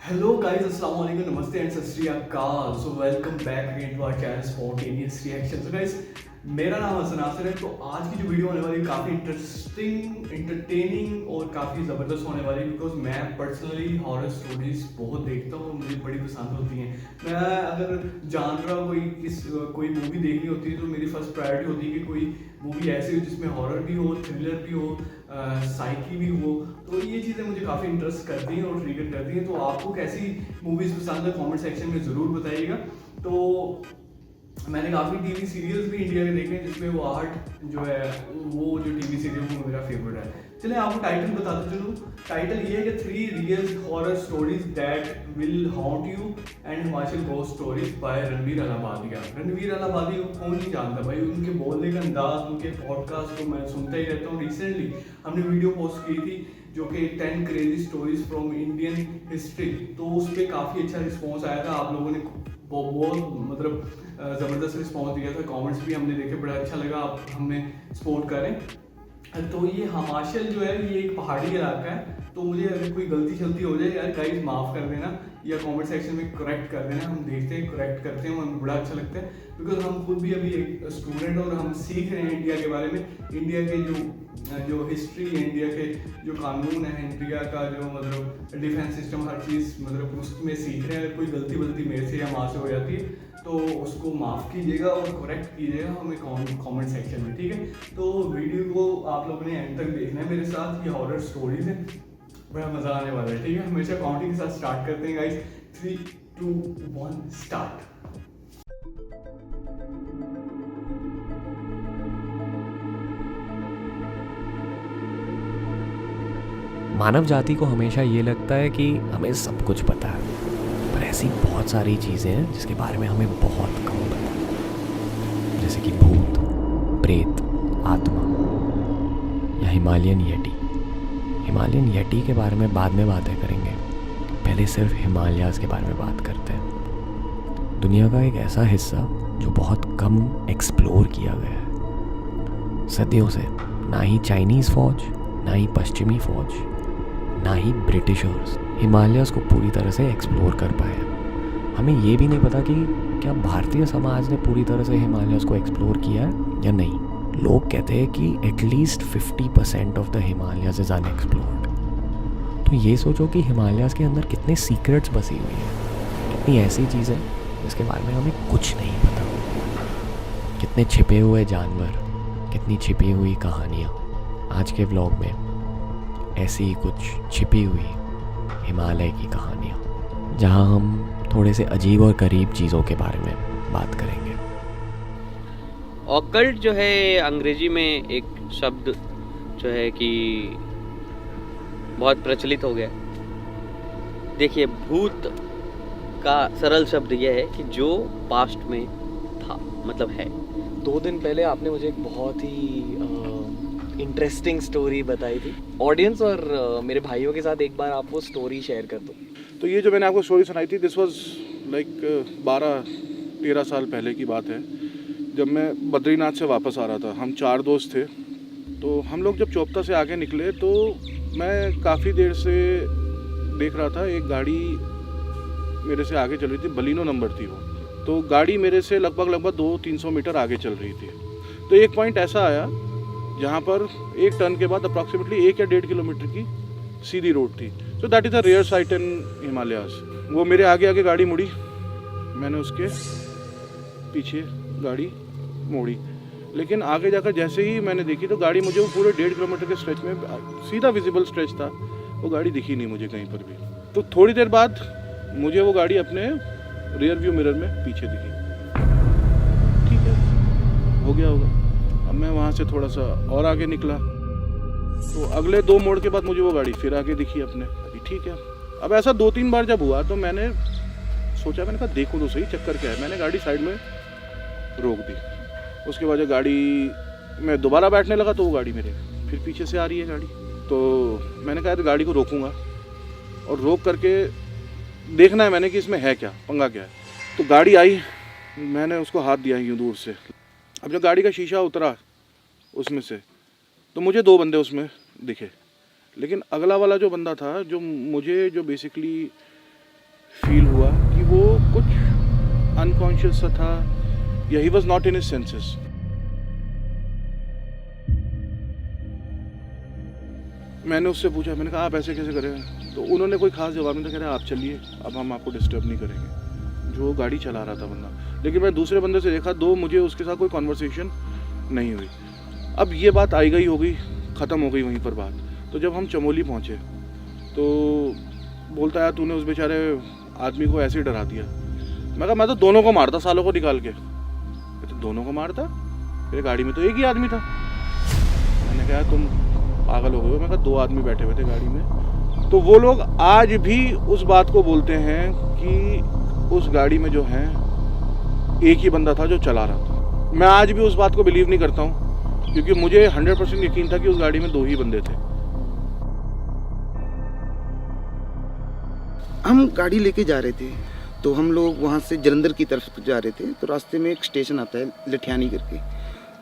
Hello guys, अस्सलाम वालेकुम, नमस्ते and Sat Sri Akal. So welcome back again to our channel spontaneous reaction. So guys, मेरा नाम हसन नासिर है। तो आज की जो वीडियो होने वाली है काफ़ी इंटरेस्टिंग, एंटरटेनिंग और काफ़ी ज़बरदस्त होने वाली है। बिकॉज मैं पर्सनली हॉरर स्टोरीज बहुत देखता हूँ और मुझे बड़ी पसंद होती हैं। मैं अगर जानवर कोई मूवी देखनी होती है तो मेरी फर्स्ट प्रायोरिटी होती है कि कोई मूवी ऐसी हो जिसमें हॉरर भी हो, थ्रिलर भी हो, साइकी भी हो। तो ये चीज़ें मुझे काफ़ी इंटरेस्ट करती हैं और ट्रिगर करती हैं। तो आपको कैसी मूवीज़ पसंद है कमेंट सेक्शन में ज़रूर बताइएगा। तो मैंने काफ़ी टीवी सीरियल्स भी इंडिया के देखे हैं जिसमें वो आर्ट जो है, वो जो टीवी सीरियल वो मेरा फेवरेट है। चलिए आपको टाइटल बताते चलूँ। टाइटल ये है कि 3 real horror stories that will haunt you and Himachal ghost stories by Ranveer Allahbadia. Ranveer Allahabadi को कौन नहीं जानता भाई, उनके बोलने का अंदाज, उनके पॉडकास्ट को मैं सुनता ही रहता हूँ। रिसेंटली हमने वीडियो पोस्ट की थी जो कि 10 crazy stories from Indian history. तो उस पर काफ़ी अच्छा रिस्पॉन्स आया था। आप लोगों ने बहुत मतलब ज़बरदस्त रिस्पॉन्स दिया था। कमेंट्स भी हमने देखे, बड़ा अच्छा लगा, आप हमें सपोर्ट करें। तो ये हिमाचल जो है ये एक पहाड़ी इलाका है। तो मुझे अगर कोई गलती शलती हो जाए यार गाइस माफ़ कर देना, या कमेंट सेक्शन में करेक्ट कर देना। हम देखते हैं, करेक्ट करते हैं, हमें बड़ा अच्छा लगता है। बिकॉज हम खुद भी अभी एक स्टूडेंट और हम सीख रहे हैं इंडिया के बारे में। इंडिया के जो हिस्ट्री है, इंडिया के जो कानून है, इंडिया का जो मतलब डिफेंस सिस्टम, हर चीज़ मतलब उसमें सीख रहे हैं। अगर कोई गलती वलती मेरे से या माँ से हो जाती है तो उसको माफ़ कीजिएगा और करेक्ट कीजिएगा हमें कमेंट सेक्शन में, ठीक है। तो वीडियो को आप लोगों ने एंड तक देखना है मेरे साथ। ये हॉरर स्टोरीज है, बड़ा मज़ा आने वाला है, ठीक है। हमेशा काउंटिंग के साथ स्टार्ट करते हैं गाइस। 3, 2, 1 स्टार्ट। मानव जाति को हमेशा ये लगता है कि हमें सब कुछ पता है, पर ऐसी बहुत सारी चीज़ें हैं जिसके बारे में हमें बहुत कम पता है। जैसे कि भूत, प्रेत, आत्मा या हिमालयन येटी। हिमालयन येटी के बारे में बाद में बातें करेंगे, पहले सिर्फ हिमालयाज़ के बारे में बात करते हैं। दुनिया का एक ऐसा हिस्सा जो बहुत कम एक्सप्लोर किया गया है। सदियों से ना ही चाइनीज़ फौज, ना ही पश्चिमी फौज, ना ही ब्रिटिशर्स हिमालयस को पूरी तरह से एक्सप्लोर कर पाए। हमें ये भी नहीं पता कि क्या भारतीय समाज ने पूरी तरह से हिमालयस को एक्सप्लोर किया है या नहीं। लोग कहते हैं कि at least 50% of the Himalayas is unexplored. तो ये सोचो कि हिमालयस के अंदर कितने सीक्रेट्स बसी हुई हैं, कितनी ऐसी चीज़ें जिसके बारे में हमें कुछ नहीं पता, कितने छिपे हुए जानवर, कितनी छिपी हुई कहानियाँ। आज के व्लॉग में ऐसी ही कुछ छिपी हुई हिमालय की कहानियाँ, जहाँ हम थोड़े से अजीब और करीब चीज़ों के बारे में बात करेंगे। ऑकल्ट जो है अंग्रेजी में एक शब्द जो है कि बहुत प्रचलित हो गया। देखिए, भूत का सरल शब्द यह है कि जो पास्ट में था, मतलब है। 2 दिन पहले आपने मुझे एक बहुत ही इंटरेस्टिंग स्टोरी बताई थी। ऑडियंस और मेरे भाइयों के साथ एक बार आप वो स्टोरी शेयर कर दो। तो ये जो मैंने आपको स्टोरी सुनाई थी, दिस वाज लाइक 12-13 साल पहले की बात है, जब मैं बद्रीनाथ से वापस आ रहा था। हम 4 दोस्त थे। तो हम लोग जब चोपता से आगे निकले तो मैं काफ़ी देर से देख रहा था, एक गाड़ी मेरे से आगे चल रही थी, बलिनो नंबर थी वो। तो गाड़ी मेरे से लगभग 200-300 मीटर आगे चल रही थी। तो एक पॉइंट ऐसा आया जहाँ पर एक टर्न के बाद अप्रॉक्सीमेटली 1 या 1.5 किलोमीटर की सीधी रोड थी। So that is a rare sight in Himalayas. वो मेरे आगे गाड़ी मुड़ी, मैंने उसके पीछे गाड़ी मोड़ी, लेकिन आगे जाकर जैसे ही मैंने देखी तो गाड़ी मुझे वो पूरे 1.5 किलोमीटर के स्ट्रेच में, सीधा विजिबल स्ट्रेच था, वो गाड़ी दिखी नहीं मुझे कहीं पर भी। तो थोड़ी देर बाद मुझे वो गाड़ी अपने रियर व्यू मिरर में पीछे दिखी। ठीक है, हो गया होगा। अब मैं वहाँ से थोड़ा सा और आगे निकला तो अगले 2 मोड़ के बाद मुझे वो गाड़ी फिर आगे दिखी अपने। अभी ठीक है। अब ऐसा 2-3 बार जब हुआ तो मैंने सोचा, मैंने कहा देखो तो सही चक्कर क्या है। मैंने गाड़ी साइड में रोक दी। उसके बाद जब गाड़ी मैं दोबारा बैठने लगा तो वो गाड़ी मेरे फिर पीछे से आ रही है गाड़ी। तो मैंने कहा गाड़ी को रोकूंगा और रोक करके देखना है मैंने कि इसमें है क्या, पंगा क्या है। तो गाड़ी आई, मैंने उसको हाथ दिया यूँ दूर से। अब जब गाड़ी का शीशा उतरा उसमें से तो मुझे 2 बंदे उसमें दिखे, लेकिन अगला वाला जो बंदा था, जो मुझे जो बेसिकली फील हुआ कि वो कुछ अनकॉन्शियस सा था या he was not in his senses. मैंने उससे पूछा, मैंने कहा आप ऐसे कैसे करें, तो उन्होंने कोई खास जवाब नहीं था। कह रहे आप चलिए, अब हम आपको डिस्टर्ब नहीं करेंगे। जो गाड़ी चला रहा था बंदा, लेकिन मैं दूसरे बंदे से देखा, मुझे उसके साथ कोई कॉन्वर्सेशन नहीं हुई। अब ये बात आई गई हो गई, ख़त्म हो गई वहीं पर बात। तो जब हम चमोली पहुँचे तो बोलता है तूने उस बेचारे आदमी को ऐसे ही डरा दिया। मैं कहा मैं तो दोनों को मारता, सालों को निकाल के। तो दोनों को मारता, मेरे गाड़ी में तो एक ही आदमी था। मैंने कहा तुम पागल हो गए हो। मैं कहा 2 आदमी बैठे हुए थे गाड़ी में। तो वो लोग आज भी उस बात को बोलते हैं कि उस गाड़ी में जो है एक ही बंदा था जो चला रहा था। मैं आज भी उस बात को बिलीव नहीं करता हूँ, क्योंकि मुझे 100% यकीन था कि उस गाड़ी में 2 ही बंदे थे। हम गाड़ी लेके जा रहे थे, तो हम लोग वहाँ से जलंधर की तरफ जा रहे थे। तो रास्ते में एक स्टेशन आता है लठियानी करके,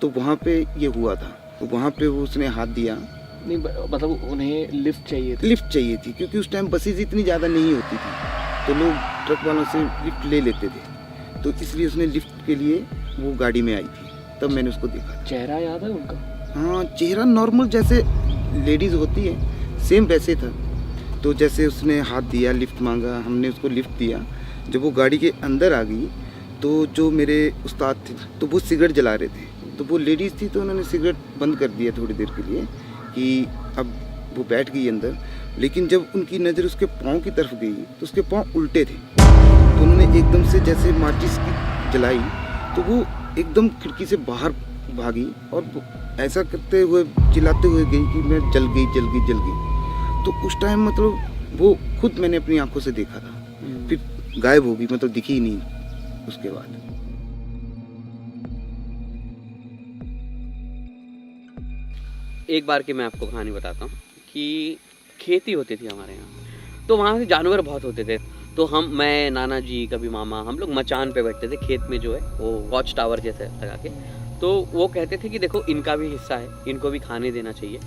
तो वहाँ पे ये हुआ था। तो वहाँ पे वो उसने हाथ दिया। नहीं मतलब उन्हें लिफ्ट चाहिए थी। लिफ्ट चाहिए थी, क्योंकि उस टाइम बसेज इतनी ज़्यादा नहीं होती थी, तो लोग ट्रक वालों से लिफ्ट ले लेते थे। तो इसलिए उसने लिफ्ट के लिए वो गाड़ी में आई थी। तब मैंने उसको देखा। चेहरा याद है उनका? हाँ, चेहरा नॉर्मल जैसे लेडीज़ होती है सेम वैसे था। तो जैसे उसने हाथ दिया, लिफ्ट मांगा, हमने उसको लिफ्ट दिया। जब वो गाड़ी के अंदर आ गई तो जो मेरे उस्ताद थे तो वो सिगरेट जला रहे थे। तो वो लेडीज़ थी, तो उन्होंने सिगरेट बंद कर दिया थोड़ी देर के लिए कि अब वो बैठ गई अंदर। लेकिन जब उनकी नज़र उसके पाँव की तरफ गई तो उसके पाँव उल्टे थे। तो उन्होंने एकदम से जैसे माचिस की जलाई, तो वो एकदम खिड़की से बाहर भागी और ऐसा करते हुए चिल्लाते हुए गई कि मैं जल गई जल गई जल गई। तो उस टाइम मतलब वो खुद मैंने अपनी आंखों से देखा था। फिर गायब हो गई, मतलब दिखी ही नहीं उसके बाद। एक बार की मैं आपको कहानी बताता हूँ कि खेती होती थी हमारे यहाँ, तो वहाँ से जानवर बहुत होते थे। तो मैं, नाना जी, कभी मामा, हम लोग मचान पे बैठते थे खेत में, जो है वो वॉच टावर जैसे लगा के। तो वो कहते थे कि देखो इनका भी हिस्सा है, इनको भी खाने देना चाहिए।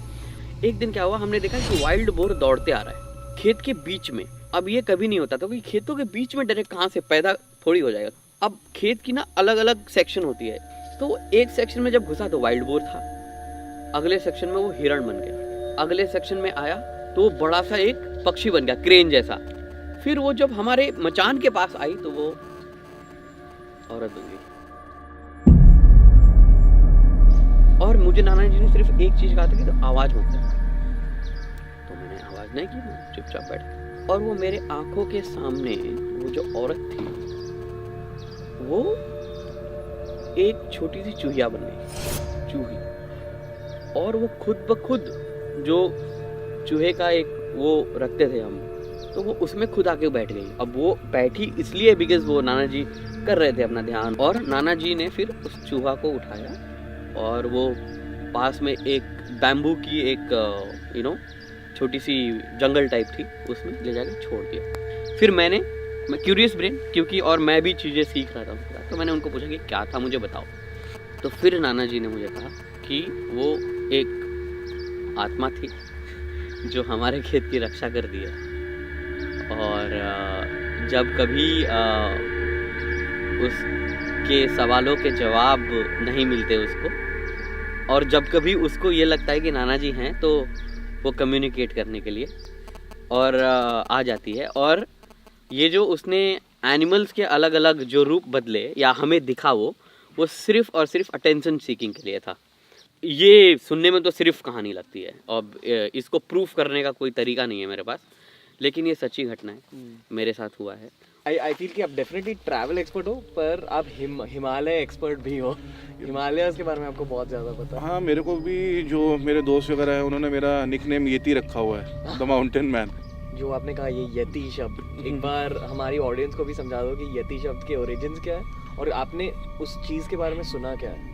एक दिन क्या हुआ, हमने देखा कि वाइल्ड बोर दौड़ते आ रहा है खेत के बीच में। अब ये कभी नहीं होता था, क्योंकि खेतों के बीच में डायरेक्ट कहाँ से पैदा थोड़ी हो जाएगा। अब खेत की ना अलग अलग सेक्शन होती है, तो एक सेक्शन में जब घुसा तो वाइल्ड बोर था, अगले सेक्शन में वो हिरण बन गया, अगले सेक्शन में आया तो वो बड़ा सा एक पक्षी बन गया, क्रेन जैसा। फिर वो जब हमारे मचान के पास आई तो वो औरत बन गई। और मुझे नाना जी ने सिर्फ एक चीज कहा था कि तो आवाज मत कर। तो मैंने आवाज नहीं की, मैं चुपचाप बैठ। और वो मेरे आंखों के सामने वो जो औरत थी वो एक छोटी सी चूहिया बन गई, चूही। और वो खुद ब खुद जो चूहे का एक वो रखते थे हम, तो वो उसमें खुद आके बैठ गई। अब वो बैठी इसलिए बिकॉज वो नाना जी कर रहे थे अपना ध्यान, और नाना जी ने फिर उस चूहा को उठाया और वो पास में एक बैम्बू की एक छोटी सी जंगल टाइप थी, उसमें ले जाके छोड़ दिया। फिर मैं क्यूरियस ब्रेन, क्योंकि और मैं भी चीज़ें सीख रहा था, तो मैंने उनको पूछा कि क्या था, मुझे बताओ। तो फिर नाना जी ने मुझे कहा कि वो एक आत्मा थी जो हमारे खेत की रक्षा कर दी है, और जब कभी उसके सवालों के जवाब नहीं मिलते उसको, और जब कभी उसको ये लगता है कि नाना जी हैं, तो वो कम्युनिकेट करने के लिए और आ जाती है। और ये जो उसने एनिमल्स के अलग अलग जो रूप बदले या हमें दिखा, वो सिर्फ और सिर्फ अटेंशन सीकिंग के लिए था। ये सुनने में तो सिर्फ कहानी लगती है, और इसको प्रूफ करने का कोई तरीका नहीं है मेरे पास, लेकिन ये सच्ची घटना है, मेरे साथ हुआ है। आई फील कि आप डेफिनेटली ट्रैवल एक्सपर्ट हो, पर आप हिमालय एक्सपर्ट भी हो। हिमालयस के बारे में आपको बहुत ज़्यादा पता है। हाँ, मेरे को भी जो मेरे दोस्त वगैरह है उन्होंने मेरा निकनेम येती रखा हुआ है, द माउंटेन मैन। जो आपने कहा ये यति शब्द, एक बार हमारी ऑडियंस को भी समझा दो कि यति शब्द के ओरिजिन्स क्या है और आपने उस चीज़ के बारे में सुना क्या है।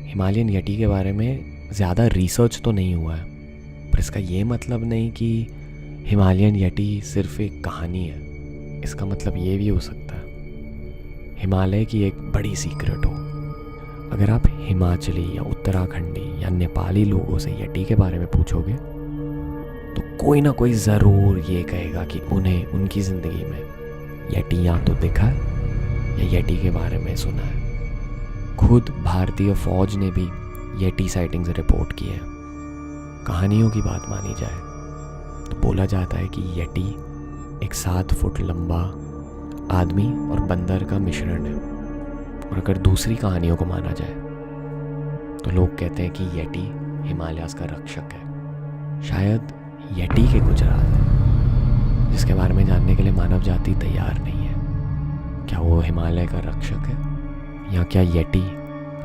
हिमालयन यटी के बारे में ज़्यादा रिसर्च तो नहीं हुआ है, पर इसका ये मतलब नहीं कि हिमालयन यटी सिर्फ एक कहानी है। इसका मतलब ये भी हो सकता है हिमालय की एक बड़ी सीक्रेट हो। अगर आप हिमाचली या उत्तराखंडी या नेपाली लोगों से यटी के बारे में पूछोगे तो कोई ना कोई ज़रूर ये कहेगा कि उन्हें उनकी ज़िंदगी में येटी या तो दिखा है या येटी के बारे में सुना है। खुद भारतीय फौज ने भी येटी साइटिंग्स रिपोर्ट की है। कहानियों की बात मानी जाए तो बोला जाता है कि येटी एक 7 फुट लंबा आदमी और बंदर का मिश्रण है। और अगर दूसरी कहानियों को माना जाए तो लोग कहते हैं कि येटी हिमालयाज़ का रक्षक है। शायद येटी के कुछ राज हैं जिसके बारे में जानने के लिए मानव जाति तैयार नहीं है। क्या वो हिमालय का रक्षक है या क्या येटी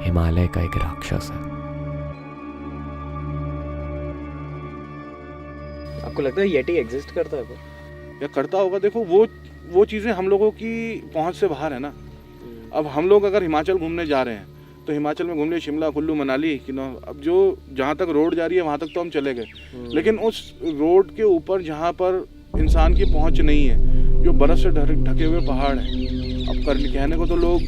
हिमालय का एक राक्षस है? आपको लगता है येटी एग्जिस्ट करता है या करता होगा? देखो वो चीज़ें हम लोगों की पहुंच से बाहर है ना। अब हम लोग अगर हिमाचल घूमने जा रहे हैं तो हिमाचल में घूम लिए शिमला, कुल्लू, मनाली, कि ना अब जो जहाँ तक रोड जा रही है वहाँ तक तो हम चले गए, लेकिन उस रोड के ऊपर जहाँ पर इंसान की पहुँच नहीं है, जो बर्फ़ से ढके हुए पहाड़ हैं। अब कहने को तो लोग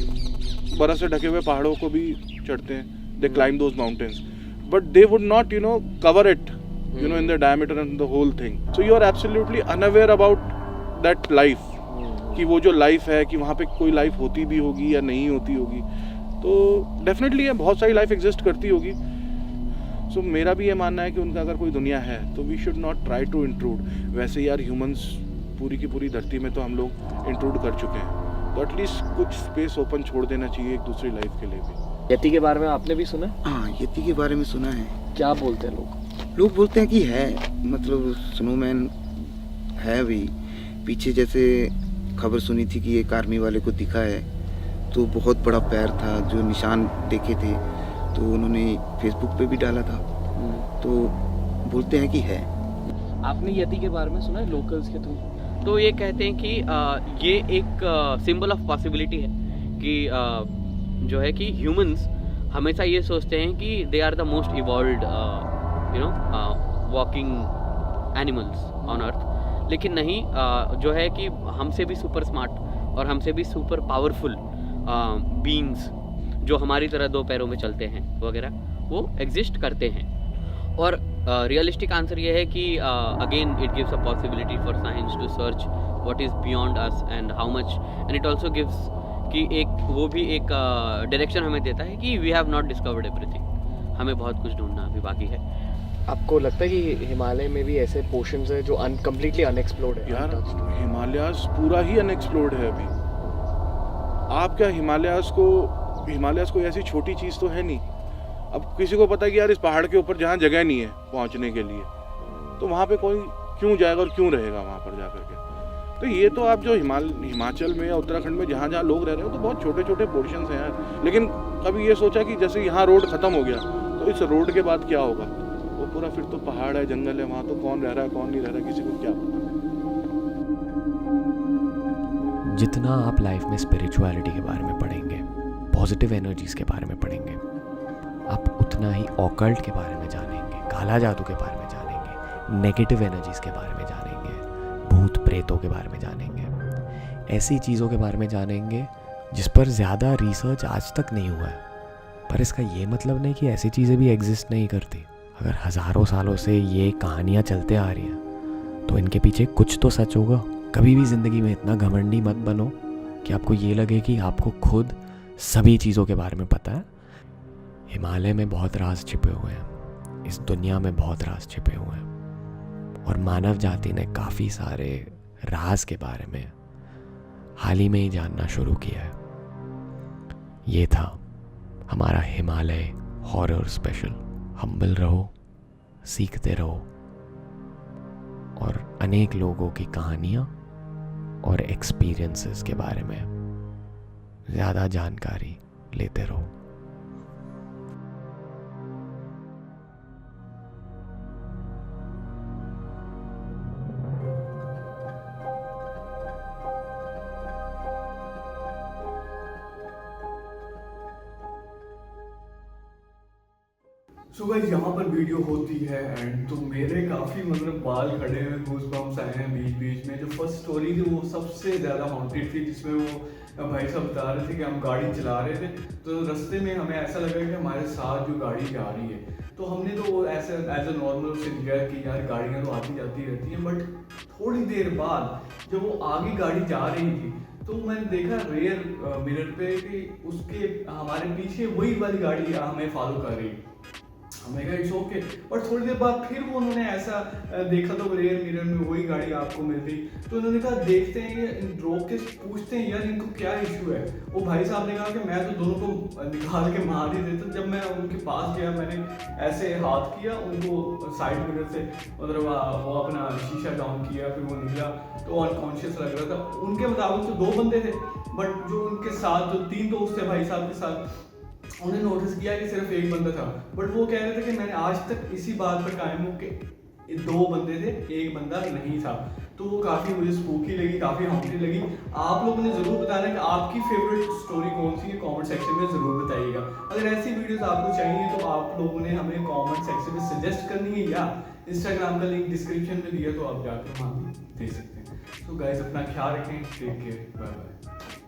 बर्फ़ से ढके हुए पहाड़ों को भी चढ़ते हैं, they climb those mountains, but they would not cover it in the diameter and the whole thing. So you are absolutely unaware about that life, कि वो जो लाइफ है कि वहाँ पे कोई लाइफ होती भी होगी या नहीं होती होगी। तो डेफिनेटली है, बहुत सारी लाइफ एग्जिस्ट करती होगी। सो मेरा भी ये मानना है कि उनका अगर कोई दुनिया है तो we should not try to intrude. वैसे यार ह्यूमंस पूरी की पूरी धरती में तो हम लोग इंट्रूड कर चुके हैं, तो एटलीस्ट कुछ स्पेस ओपन छोड़ देना चाहिए एक दूसरी लाइफ के लिए भी। येती के बारे में आपने भी सुना है? हाँ, येती के बारे में सुना है। क्या बोलते हैं लोग? लोग बोलते हैं कि है, मतलब स्नोमैन है भी। पीछे जैसे खबर सुनी थी कि एक आर्मी वाले को दिखा है, तो बहुत बड़ा पैर था, जो निशान देखे थे, तो उन्होंने फेसबुक पे भी डाला था। तो बोलते हैं कि है। आपने येती के बारे में सुना है लोकल्स के थ्रू? तो ये कहते हैं कि ये एक सिंबल ऑफ पॉसिबिलिटी है कि जो है कि ह्यूमंस हमेशा ये सोचते हैं कि they are the most evolved walking animals on earth, लेकिन नहीं, जो है कि हमसे भी सुपर स्मार्ट और हमसे भी सुपर पावरफुल बीइंग्स जो हमारी तरह 2 पैरों में चलते हैं वगैरह, वो एग्जिस्ट करते हैं। और रियलिस्टिक आंसर ये है कि again it gives a possibility for science to search what is beyond us and how much, and it also gives कि वो भी एक डायरेक्शन हमें देता है कि we have not discovered everything, हमें बहुत कुछ ढूंढना अभी बाकी है। आपको लगता है कि हिमालय में भी ऐसे पोर्शंस है जो कम्प्लीटली अनएक्सप्लोर्ड है? यार हिमालयाज पूरा ही अनएक्सप्लोर्ड है अभी। आप क्या हिमालयाज को ऐसी छोटी चीज़ तो है नहीं। अब किसी को पता है कि यार इस पहाड़ के ऊपर जहाँ जगह नहीं है पहुँचने के लिए, तो वहाँ पे कोई क्यों जाएगा और क्यों रहेगा वहाँ पर जा करके। तो ये तो आप जो हिमाचल में या उत्तराखंड में जहाँ जहाँ लोग रह रहे हो तो बहुत छोटे छोटे पोर्शंस हैं यार। लेकिन कभी ये सोचा कि जैसे यहाँ रोड ख़त्म हो गया तो इस रोड के बाद क्या होगा? वो पूरा फिर तो पहाड़ है, जंगल है, वहाँ तो कौन रह रहा है कौन नहीं रह रहा है किसी को क्या पता। जितना आप लाइफ में स्पिरिचुअलिटी के बारे में पढ़ेंगे, पॉजिटिव एनर्जीज़ के बारे में पढ़ेंगे, आप उतना ही ऑकल्ट के बारे में जानेंगे, काला जादू के बारे में जानेंगे, नेगेटिव एनर्जीज़ के बारे में जानेंगे, भूत प्रेतों के बारे में जानेंगे, ऐसी चीज़ों के बारे में जानेंगे जिस पर ज़्यादा रिसर्च आज तक नहीं हुआ है। पर इसका ये मतलब नहीं कि ऐसी चीज़ें भी एग्जिस्ट नहीं करती। अगर हज़ारों सालों से ये कहानियाँ चलते आ रही हैं तो इनके पीछे कुछ तो सच होगा। कभी भी ज़िंदगी में इतना घमंडी मत बनो कि आपको ये लगे कि आपको खुद सभी चीज़ों के बारे में पता है। हिमालय में बहुत राज छिपे हुए हैं, इस दुनिया में बहुत राज छिपे हुए हैं, और मानव जाति ने काफ़ी सारे राज के बारे में हाल ही में ही जानना शुरू किया है। ये था हमारा हिमालय हॉरर स्पेशल। हम्बल रहो, सीखते रहो और अनेक लोगों की कहानियाँ और एक्सपीरियंसेस के बारे में ज़्यादा जानकारी लेते रहो। सो गाइस यहाँ पर वीडियो होती है एंड तो मेरे काफ़ी मतलब बाल खड़े हुए गूज बम्स आए हैं बीच बीच में। जो फर्स्ट स्टोरी थी वो सबसे ज़्यादा हॉन्टेड थी, जिसमें वो भाई साहब बता रहे थे कि हम गाड़ी चला रहे थे तो रास्ते में हमें ऐसा लगा कि हमारे साथ जो गाड़ी जा रही है, तो हमने तो ऐसे एज ए नॉर्मल से लिया कि यार गाड़ियाँ तो आती जाती रहती हैं। बट थोड़ी देर बाद जब वो आगे गाड़ी जा रही थी तो मैंने देखा रेयर मिरर पे कि उसके हमारे पीछे वही वाली गाड़ी हमें फॉलो कर रही है। हमें कहा इट्स ओके, और थोड़ी देर बाद फिर वो उन्होंने ऐसा देखा तो रेयर मिरर में वही गाड़ी आपको मिल गई। तो उन्होंने कहा देखते हैं, रोक के पूछते हैं यार इनको क्या इशू है। वो भाई साहब ने कहा कि मैं तो दोनों को निकाल के मार ही देता। जब मैं उनके पास गया मैंने ऐसे हाथ किया उनको साइड मिरर से, मतलब वो अपना शीशा डाउन किया, फिर वो निकला तो अनकॉन्शियस लग रहा था। उनके मुताबिक तो 2 बंदे थे, बट जो उनके साथ जो 3 दोस्त थे भाई साहब के साथ, उन्हें नोटिस किया कि सिर्फ 1 बंदा था। बट वो कह रहे थे कि मैंने आज तक इसी बात पर कायम हूँ कि 2 बंदे थे, 1 बंदा नहीं था। तो वो काफ़ी मुझे स्पूकी लगी, काफ़ी हॉन्टेड लगी। आप लोगों ने ज़रूर बताना कि आपकी फेवरेट स्टोरी कौन सी है, कमेंट सेक्शन में ज़रूर बताइएगा। अगर ऐसी वीडियोस आपको चाहिए तो आप लोगों ने हमें कमेंट सेक्शन में सजेस्ट करनी है, या इंस्टाग्राम का लिंक डिस्क्रिप्शन में दिया तो आप जाकर वहाँ भी दे सकते हैं। तो गाइस अपना ख्याल रखें, टेक केयर, बाय बाय।